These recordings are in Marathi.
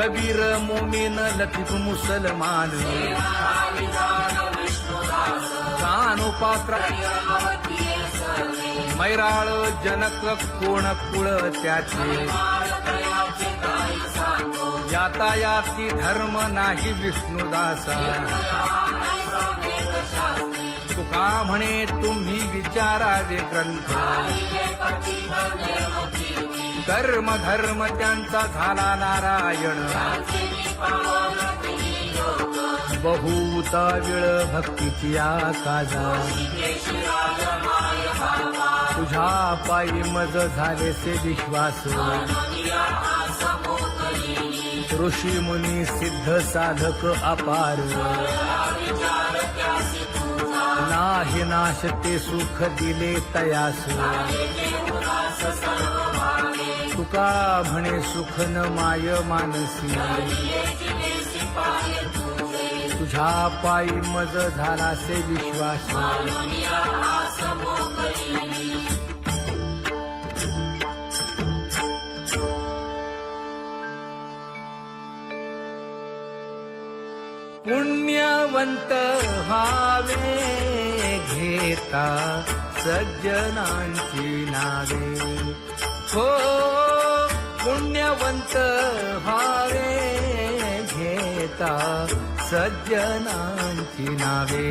कबीर मोमीन लतीफ मुसलमान कानोपात्र मैराळ जनक कोण कुळ त्याचे यातायाती धर्म नाही विष्णुदासा तुका म्हणे तुम्ही विचारावे ग्रंथ कर्म धर्म त्यांचा झाला नारायण बहुता वेळ भक्तीची आकाजा तुझ्या पायी मज झालेसे विश्वास ऋषी मुनी सिद्ध साधक अपार नाही नाश ते सुख दिले तयास तुका म्हणे सुख न माय मानसी तुझ्या पायी मज झालासे विश्वास पुण्यवंत व्हावे घेता सज्जनांची नावे हो पुण्यवंत व्हावे घेता सज्जनांची नावे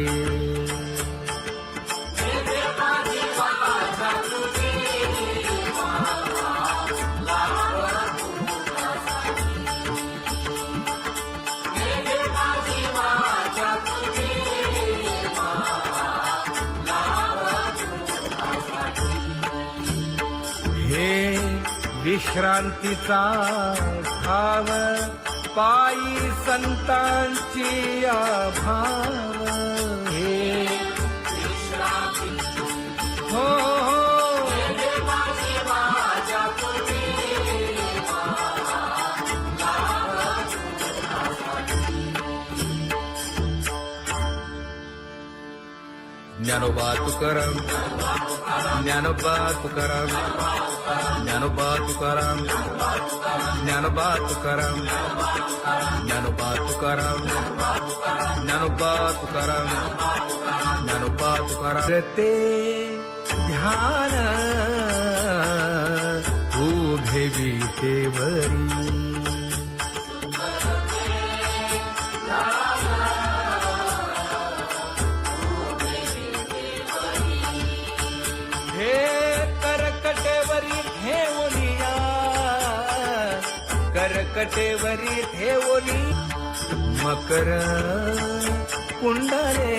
हे विश्रांतीचा भाव पायी संतांची अभाव हे हो ज्ञानोबा तुकाराम ज्ञानोबा तुकाराम ज्ञानोबा तुकाराम ज्ञानोबा तुकाराम ज्ञानोबा तुकाराम ज्ञानोबा तुकाराम ज्ञानोबा तुकाराम ते ध्यान उभे विटेवरी करकटेवरी ठेवली मकर कुंडले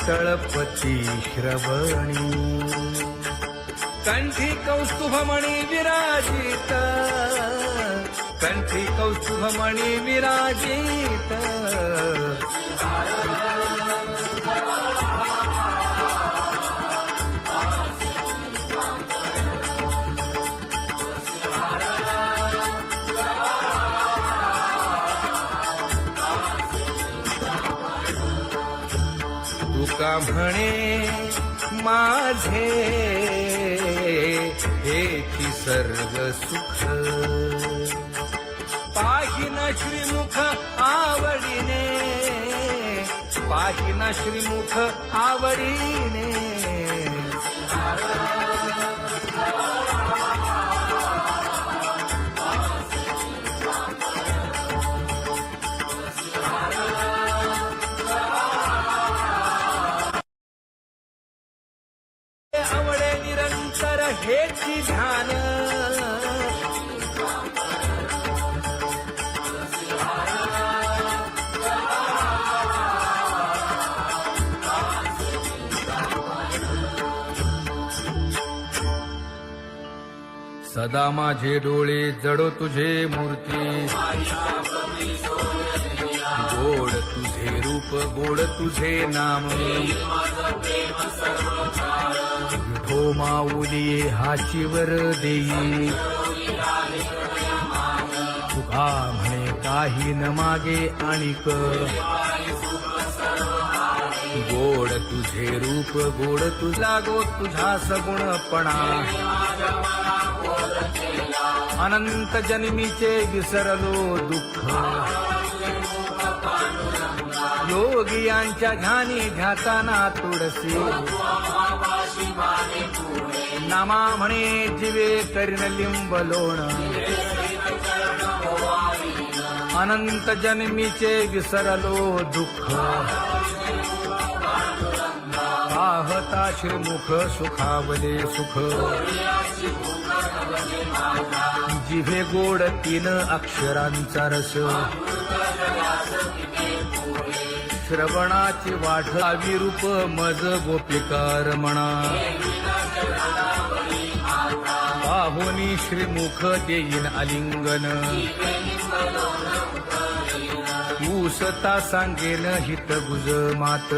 तळपती श्रवणी कंठी कौस्तुभमणी विराजित कंठी कौस्तुभमणी विराजित तुका म्हणे माझे हेची सर्व सुख पाहिन श्रीमुख आवडीने पाहिन श्रीमुख आवडीने आवडे निरंतर हेची ध्यान सदा माझे डोळे जडो तुझे मूर्ती गोड तुझे रूप गोड तुझे नाम विठो माऊली हाचीवर देई तुका म्हणे काही न मागे आणिक गोड तुझे रूप गोड तुझा गो तुझा सगुणपणा अनंत जन्मीचे विसरलो दुःख योगियांच्या ध्यानी ध्याताना तुळसी नामा म्हणे जीवे करीन लिंब लोण अनंत जन्मीचे विसरलो दुःख पाहता श्रीमुख सुखावले सुख जिभे गोड 3 अक्षरांचा रस श्रवणाची वाढ विरूप मज गोपिकार म्हणा पाहुनी श्रीमुख देईन आलिंगन उसता सांगेन हित गुज मात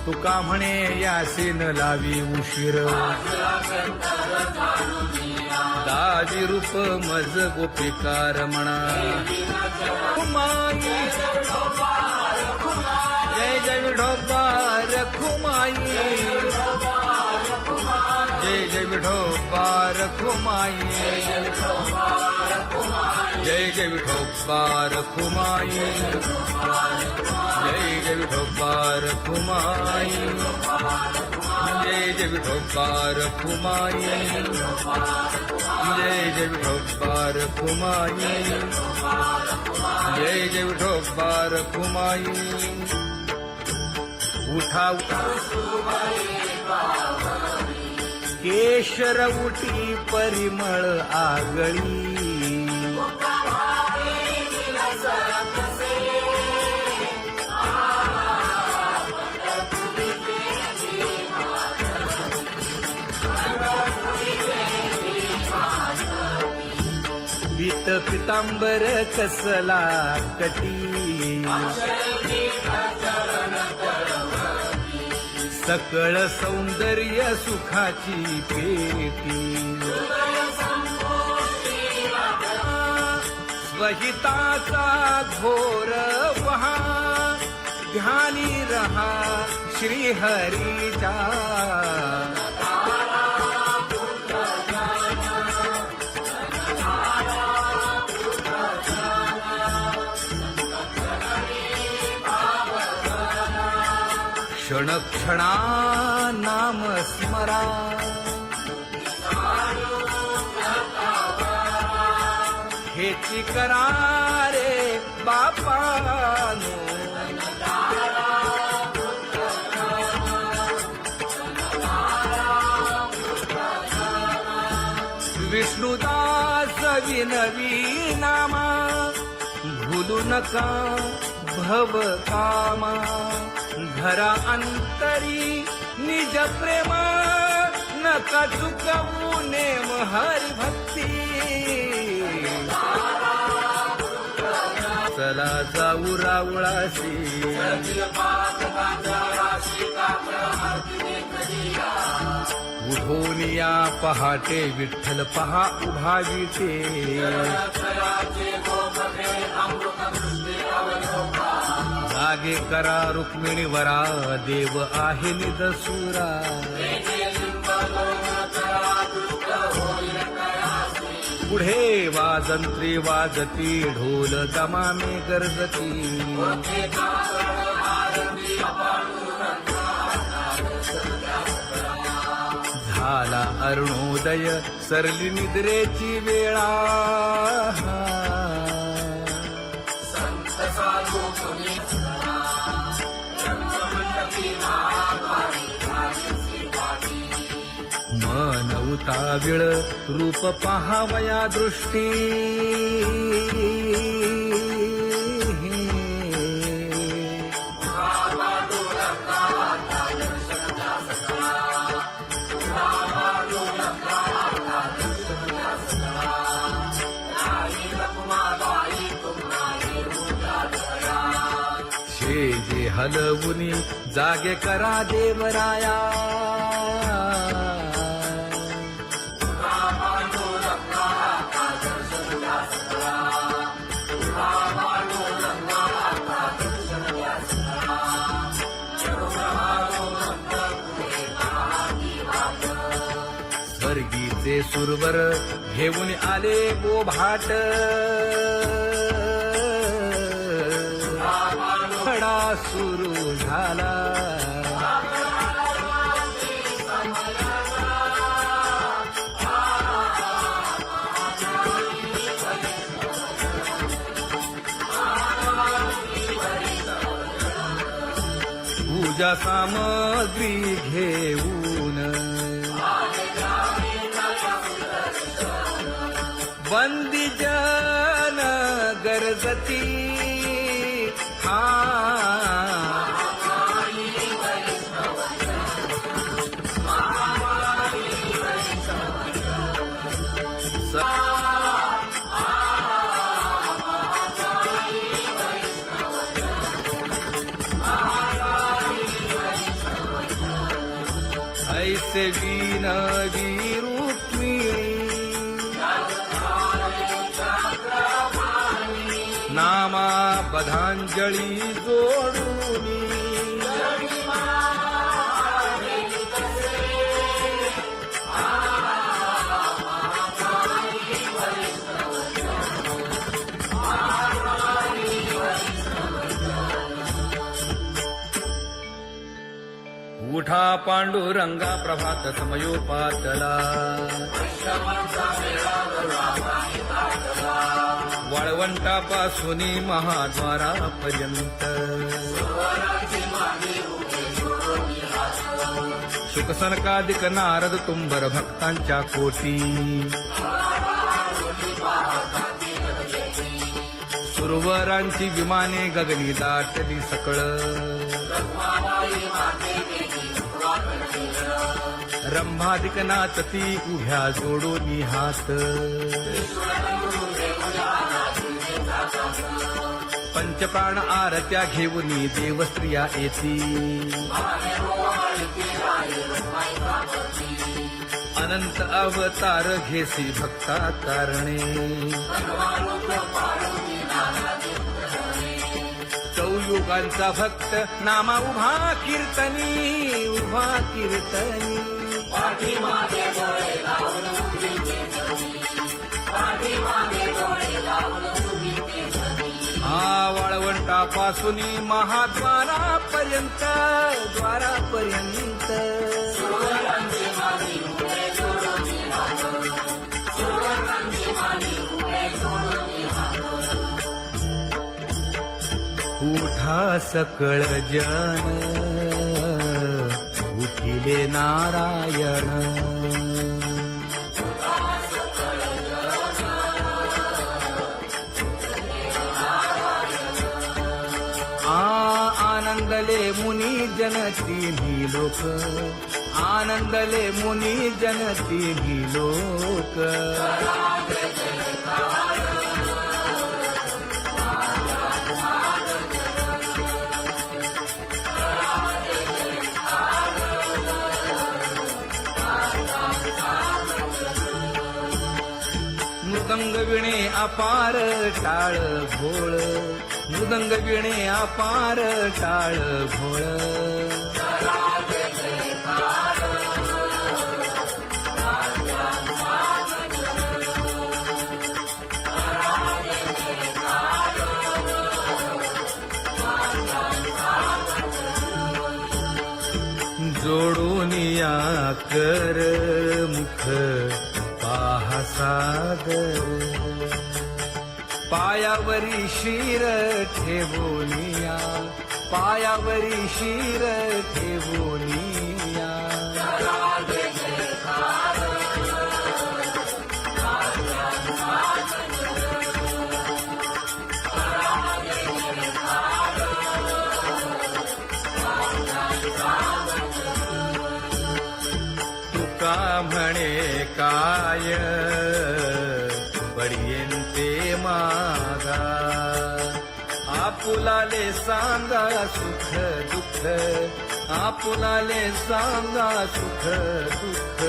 तुका म्हणे यासीन लावी उशीर दावी रूप मज गोपिकार म्हणा खुमाई जय जय विठोबार खुमाई जय जय विठोबार खुमाई जय जय विठोबार खुमाई जय जय विठोबार खुमाई जय जय विठोबार खुमाई जय जय विठोबार खुमाई जय जय विठोबार खुमाई उठा केशर उठी परिमळ आगळी पीत पितांबर कसला कटी सकळ सौंदर्य सुखाची पेटी स्वहिताचा घोर वहा ध्यानी रहा श्रीहरीचा क्षण क्षणा नाम स्मरा हेची करा रे बापानो विष्णुदास विनवी नामा भूलू नका भव कामा धरा अंतरी निज प्रेमा नका चुकवू नेम हरी भक्ती चला जाऊ रावळाशी उठोनिया पहाटे विठ्ठल पहा उभा विटे जागे करा रुक्मिणी वरा देव आहे निदसुरा पुढे वाजंत्री वाजती ढोल दमामे गरजती झाला अरुणोदय सरली निद्रेची वेळा मन उताविळ रूप पहावया दृष्टी जे हलवुनी जागे करा देवराया स्वर्गी ते सुरवर घेऊन आले बोभाट खडा सुरू झाला पूजा सामग्री घेऊन बंदी जन गरजती ऐसे विनवी रुक्मिणी नामा बधांजळी जोडूनी उठा पांडुरंगा प्रभात समयोपातला वाळवंटापासून महाद्वारापर्यंत शुकसनकादिक नारद तुंबर भक्तांच्या कोटी सुरवरांची विमाने गगनी दाटली सकळ रंभादिक नाचती उभ्या जोडोनी हात पंचप्राण आरत्या घेऊनी देवस्त्रिया येती अनंत अवतार घेसी भक्ता तारणे चौयुगांचा भक्त नामा उभा कीर्तनी उभा कीर्तनी पाठीमागे डोळे लावून उभी ते जगी पाठीमागे डोळे लावून उभी ते जगी वाळवंटापासून महाद्वारापर्यंत द्वारापर्यंत सुरवरांची मागे उभे जोडून हात सुरवरांची मागे उभे जोडून हात उठा सकळ जन उठिले नारायण आनंदले मुनी जन तिन्ही लोक आनंदले मुनी जन तिन्ही लोक मृदंग विणे अपार टाळ भोळ मृदंग विणे अपार टाळ भोळ जोडूनिया कर मुख पाहा सागर पायावरी शिर ठेवोनिया पायावरी शिर ठेवोनिया तुका म्हणे काय बडियेंते मागा आपुलाले सांगा सुख दुःख आपुलाले सांगा सुख दुःख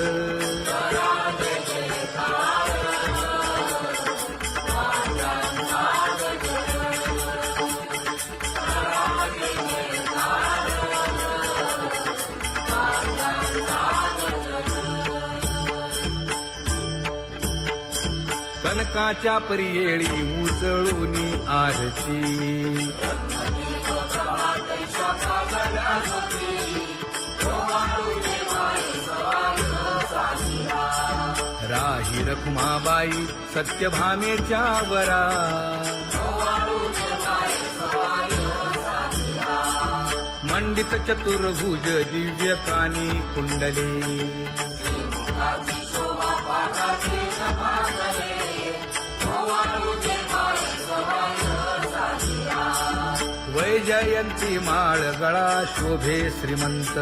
सनकाच्या परियेळी उजळूनी आरती राही रखुमाबाई सत्यभामेच्या वरा मंडित चतुर्भुज दिव्य कानी कुंडले वैजयंती माळ गळा शोभे श्रीमंत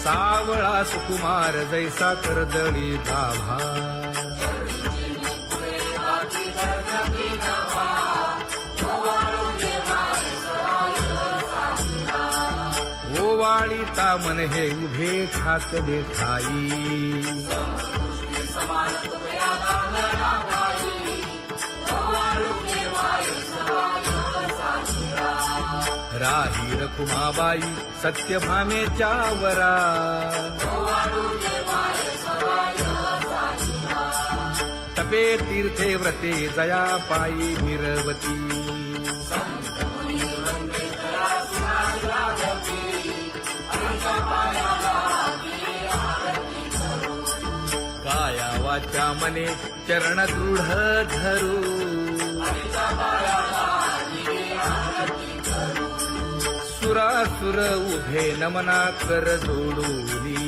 सावळा सुकुमार जैसा कर्दळी गाभा ओवाळी तामन हे उभे ठाकले ठाई राही रखुमाबाई सत्यभामेच्या वरा तपे तीर्थे व्रते जया पायी मिरवती काया वाचा मने चरण दृढ धरू सुरासुर उभे नमना कर जोडूनी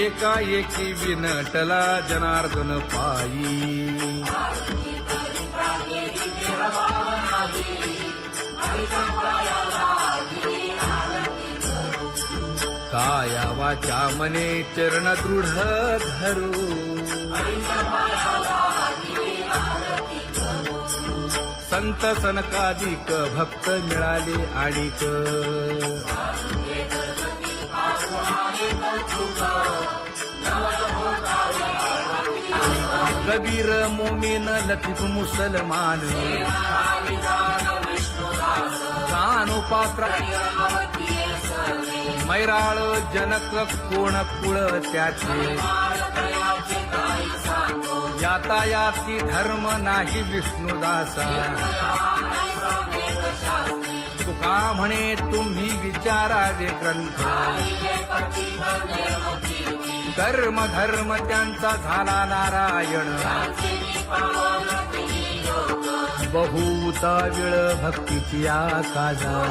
एकाएकी विनटला जनार्दन पायी काया वाचा मने चरण दृढ धरू संत सनकादिक भक्त मिळाले आणिक कबीर मोमीन लतीफ मुसलमान कानोपात्र मैराळ जनक कोण कुळ त्याचे यातायाती धर्म नाही विष्णुदासा तुका म्हणे तुम्ही विचारावे ग्रंथ कर्म धर्म त्यांचा झाला नारायण बहुता वेळ भक्तीची आकाजा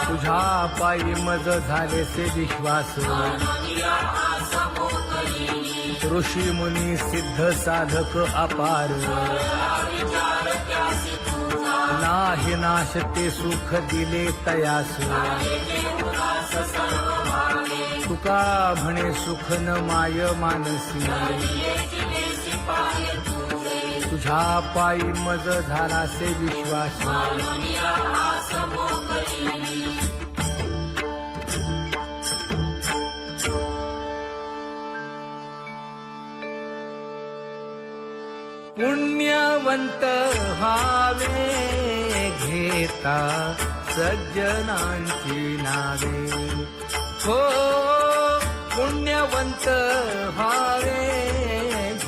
तुझ्या पायी मज झाले से विश्वास ऋषी मुनी सिद्ध साधक अपार नाही नाश ते सुख दिले तयास तुका म्हणे सुख न माय मानसी तुझ्या पायी मज झाला से विश्वास पुण्यवंत व्हावे घेता सज्जनांची नावे हो पुण्यवंत व्हावे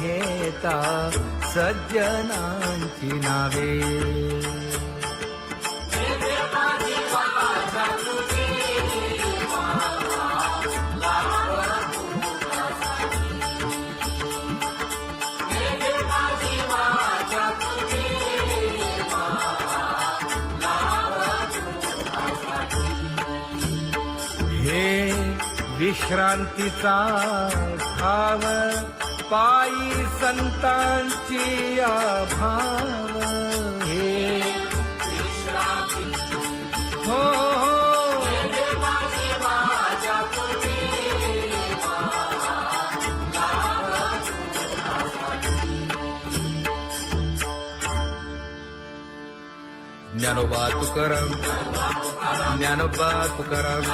घेता सज्जनांची नावे हे विश्रांतीचा भाव पायी संतांची भाव हे हो ज्ञानोबा तुकाराम ज्ञानोबा तुकाराम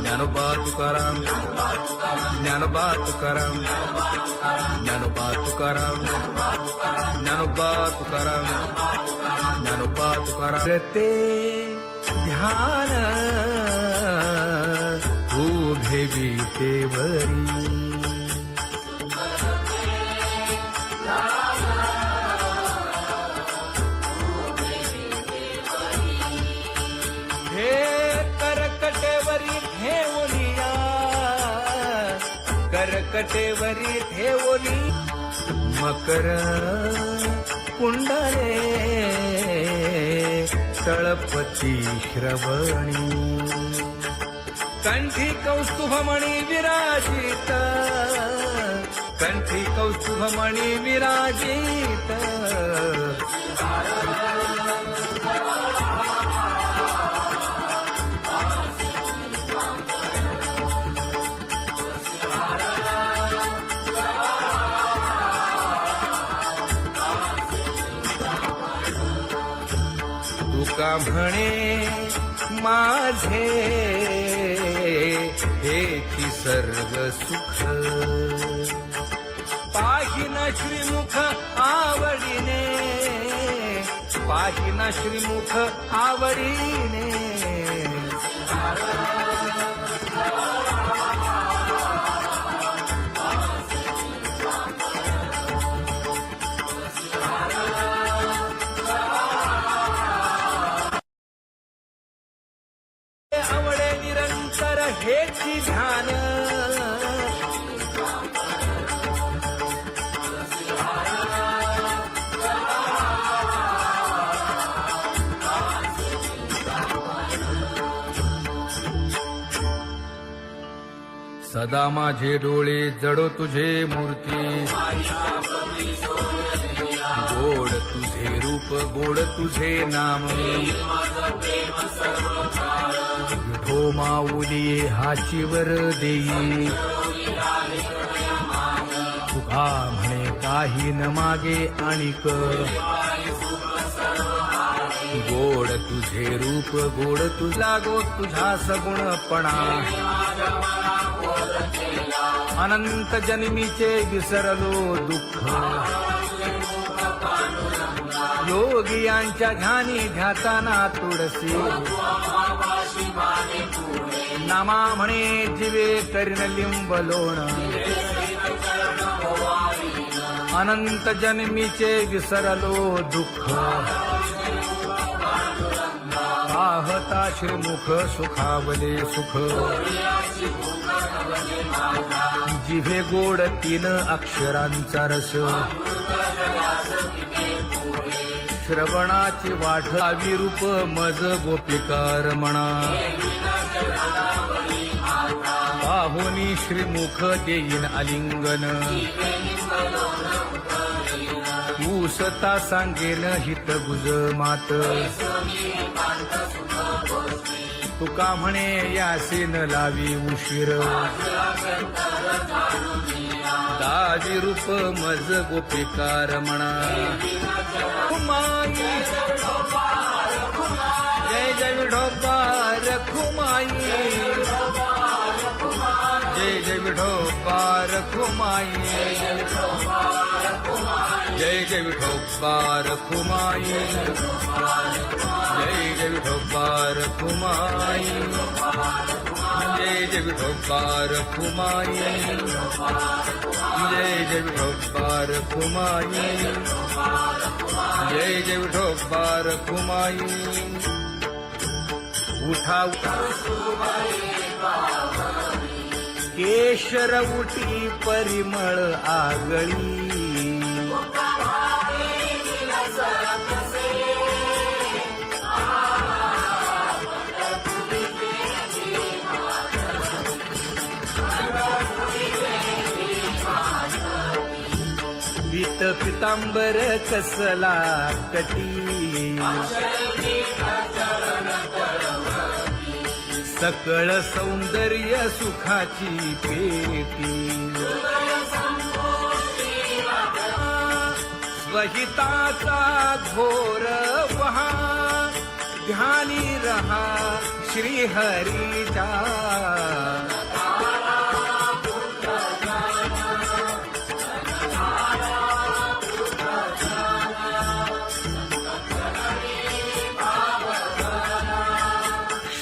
ज्ञानोबा तुकाराम ज्ञानोबा तुकाराम ज्ञानोबा तुकाराम ज्ञानोबा तुकाराम ज्ञानोबा तुकाराम ते ध्यान उभे विटेवरी हे करकटेवरी ठेवलिया करकटेवरी ठेवली मकर कुंडले तळपती श्रवणी कंठी कौस्तुभमणी विराजित कंठी कौस्तुभमणी विराजित तुका म्हणे माझे हेची सर्व सुख पाहिन श्रीमुख आवडीने पाहिन श्रीमुख आवडीने आवडे निरंतर हेची ध्यान सदा माझे डोळे जडो तुझे मूर्ती गोड तुझे रूप गोड तुझे नाम विठो माऊली हाचीवर देई तुका म्हणे काही न मागे आणिक गोड तुझे रूप गोड तुझा गो तुझा सगुणपणा अनंत जन्मीचे विसरलो दुःख योगियांच्या ध्यानी ध्याताना तुळसी नामा म्हणे जीवे करीन लिंब लोण अनंत जन्मीचे विसरलो दुःख पाहता श्रीमुख सुखावले सुख जिभे गोड 3 अक्षरांचा रस श्रवणाची वाढ विरूप मज गोपिकार म्हणा पाहुनी श्रीमुख देईन आलिंगन ऊसता सांगेन हित गुज मात तुका म्हणे यासे न लावी उशीर दाजी रूप मज गोपिकार म्हणा जय जय विठोबा रखुमाई जय जय विठोबा रखुमाई जय जय विठोबा रखुमाई जय जय विठोबा रखुमाई जय जय विठोबा रखुमाई जय जय विठोबा रखुमाई जय जय विठोबा रखुमाई उठा केशर उठी परिमळ आगळी पीत पितांबर कसला कटी सकळ सौंदर्य सुखाची पेटी स्वहिताचा घोर वहा ध्यानी रहा श्रीहरीचा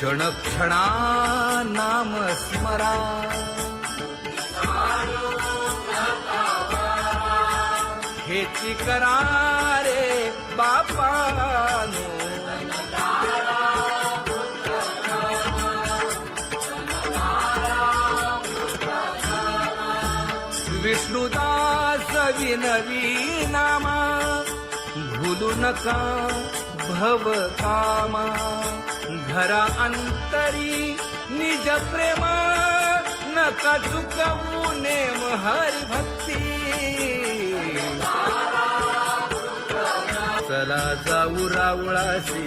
क्षण क्षणा नाम स्मरा हेची करा रे बापानो विष्णुदास विनवी नामा भूलू नका भव कामा घरा अंतरी निज प्रेम नका चुकवू नेम हरी भक्ती चला जाऊ रावळाशी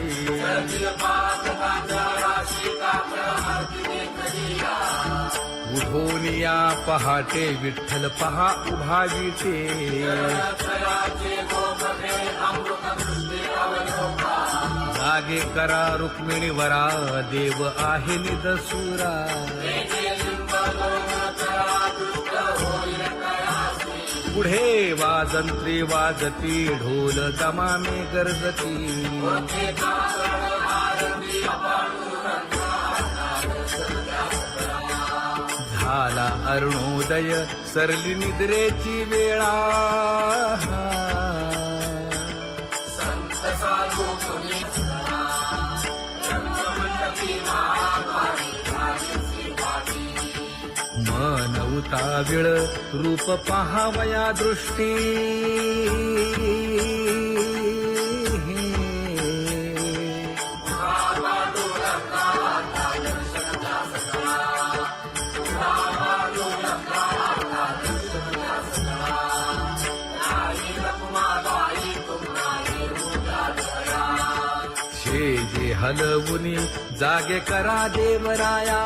उठोनिया पहाटे विठ्ठल पहा उभा विटे जागे करा रुक्मिणी वरा देव आहे निदसुरा पुढे वाजंत्री वाजती ढोल दमामे गरजती झाला अरुणोदय सरली निद्रेची वेळा मन उताविळ रूप पहावया दृष्टी जे हलवुनी जागे करा देवराया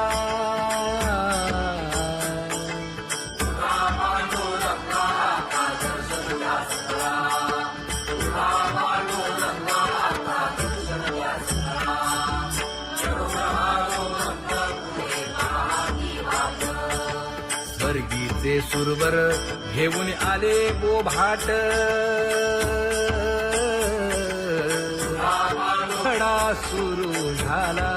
स्वर्गीचे सुरवर घेऊन आले बोभाट खडा सुरू झाला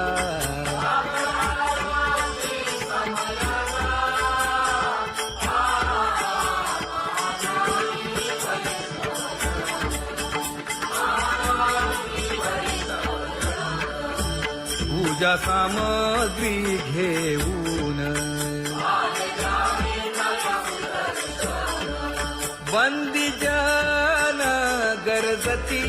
पूजा सामग्री घेऊन वंदी जन गरजती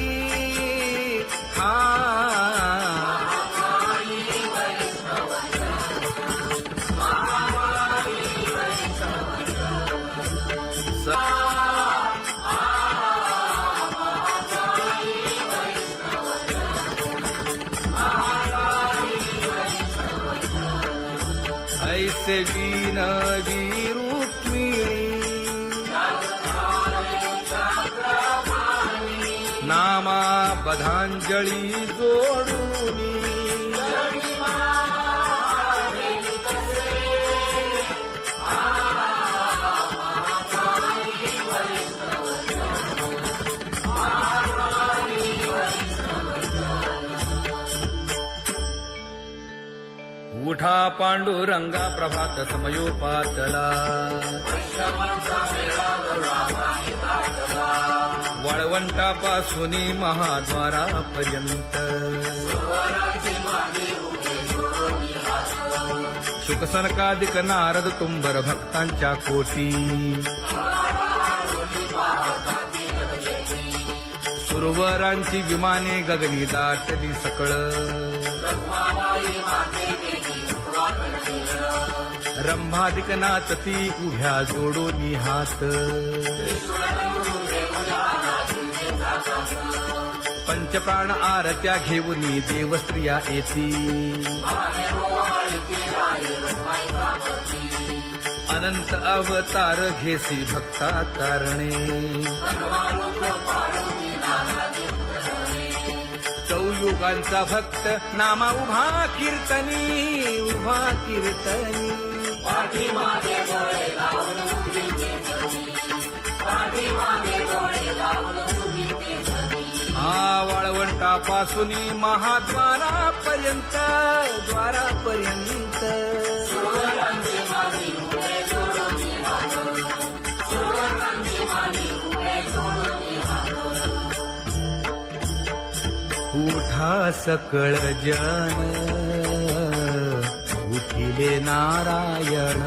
ऐसे विनवी रुक्मिणी नामा बधांजळी जोडूनी उठा पांडुरंगा प्रभात समयोपातला वाळवंटापासून महाद्वारापर्यंत शुकसनकादिक नारद तुंबर भक्तांच्या कोटी सुरवरांची विमाने गगनी दाटली सकळ रंभादिक नाचती उभ्या जोडोनी हात पंचप्राण आरत्या घेऊनी देवस्त्रिया येती अनंत अवतार घेसी भक्ता कारणे चौयुगांचा भक्त नामा उभा कीर्तनी उभा कीर्तनी पाठीमागे डोळे लावून उभी ते जमी पाठीमागे डोळे लावून उभी ते जमी वाळवंटापासून महाद्वारा द्वारापर्यंत द्वारापर्यंत सुवर्णांची माती उभे जोडून हात सुवर्णांची माती उभे जोडून हात उठा सकळ जन उठिले नारायण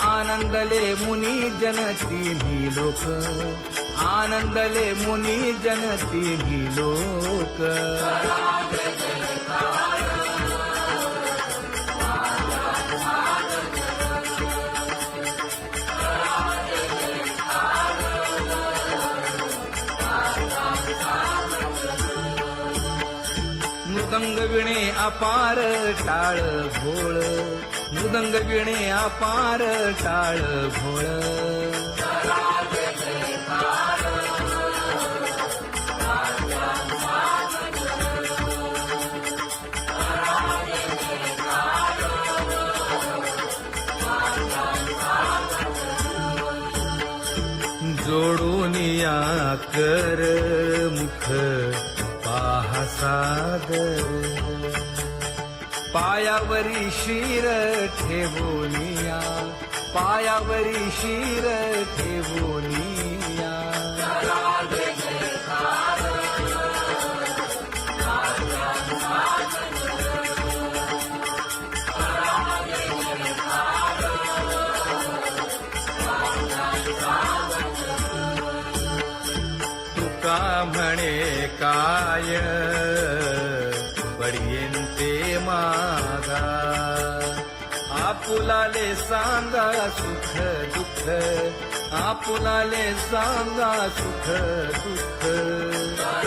आनंदले मुनी जन तिन्ही लोक आनंदले मुनी जन तिन्ही लोक मृदंग विणे अपार टाळ भोळ मृदंग विणे अपार टाळ भोळ जोडून या कर मुख पाहा सागर पायावरी शिर ठेवोनिया पायावरी शिर ठेवोनिया तुका म्हणे काय पर्यंते मागा आपुलाले सांगा सुख दुःख आपुलाले सांगा सुख दुःख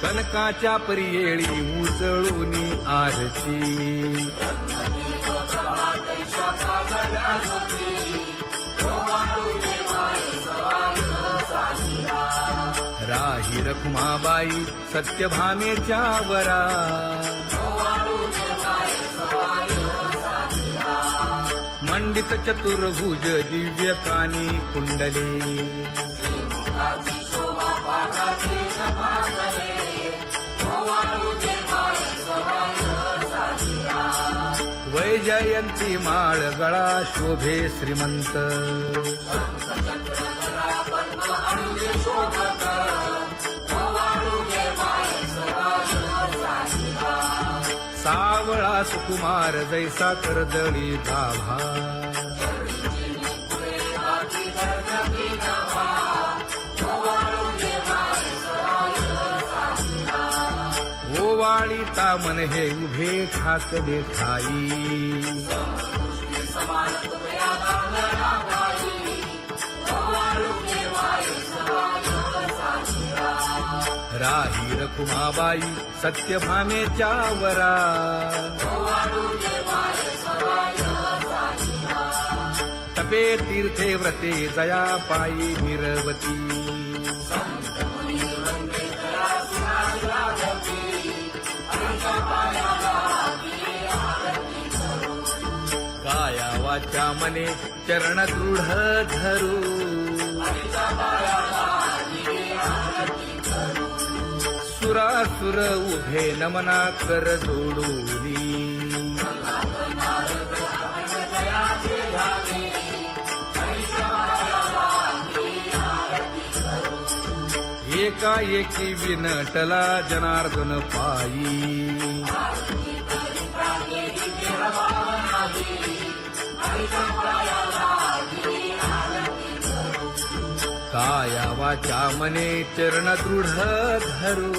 कनकाच्या परियेळी उजळूनी आरती राही रखुमाबाई सत्यभामेच्या वरा मंडित चतुर्भुज दिव्य कानी कुंडले वैजयंती माळ गळा शोभे श्रीमंत सावळा सुकुमार जैसा कर्दळी गाभा ओवाळी तामन हे उभे ठाकले ठाई राही रखुमाबाई सत्यभामेच्या वरा तपे तीर्थे व्रते जया पायी निरवती काया वाचा मने चरण दृढ धरू सुरासुर उभे नमना कर जोडूनी एकाएकी विनटला जनार्दन पायी काया वाचा मने चरण दृढ धरू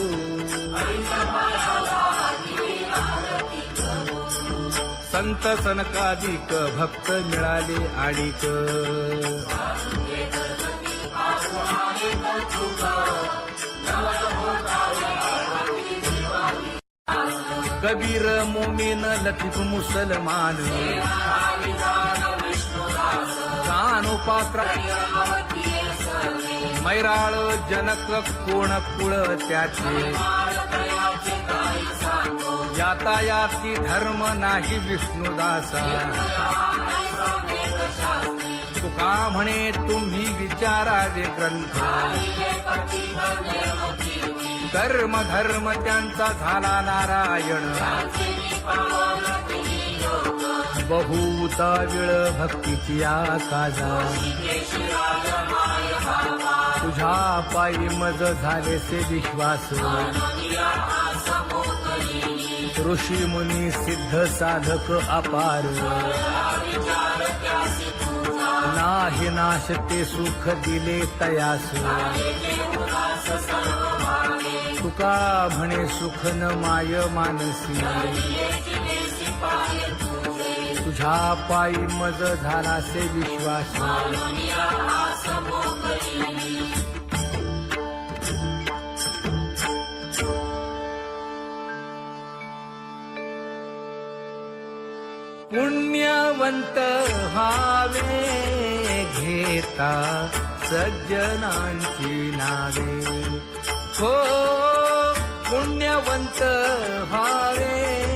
संत सनकादिक भक्त मिळाले आणिक कबीर मोमीन लतीफ मुसलमान कानोपात्रा मैराळ जनक कोण कुळ त्याचे यातायाती धर्म नाही विष्णुदासा तुका म्हणे तुम्ही विचारावे ग्रंथ कर्म धर्म त्यांचा झाला नारायण बहुता विळ भक्तीची आकाजा तुझ्या पायी मज झालेसे विश्वास ऋषी मुनी सिद्ध साधक अपार नाही नाश ते सुख दिले तयास तुका म्हणे सुख न माय मानसी तुझ्या पायी मज झालासे विश्वास पुण्यवंत व्हावे घेता सज्जनांची नावे हो पुण्यवंत व्हावे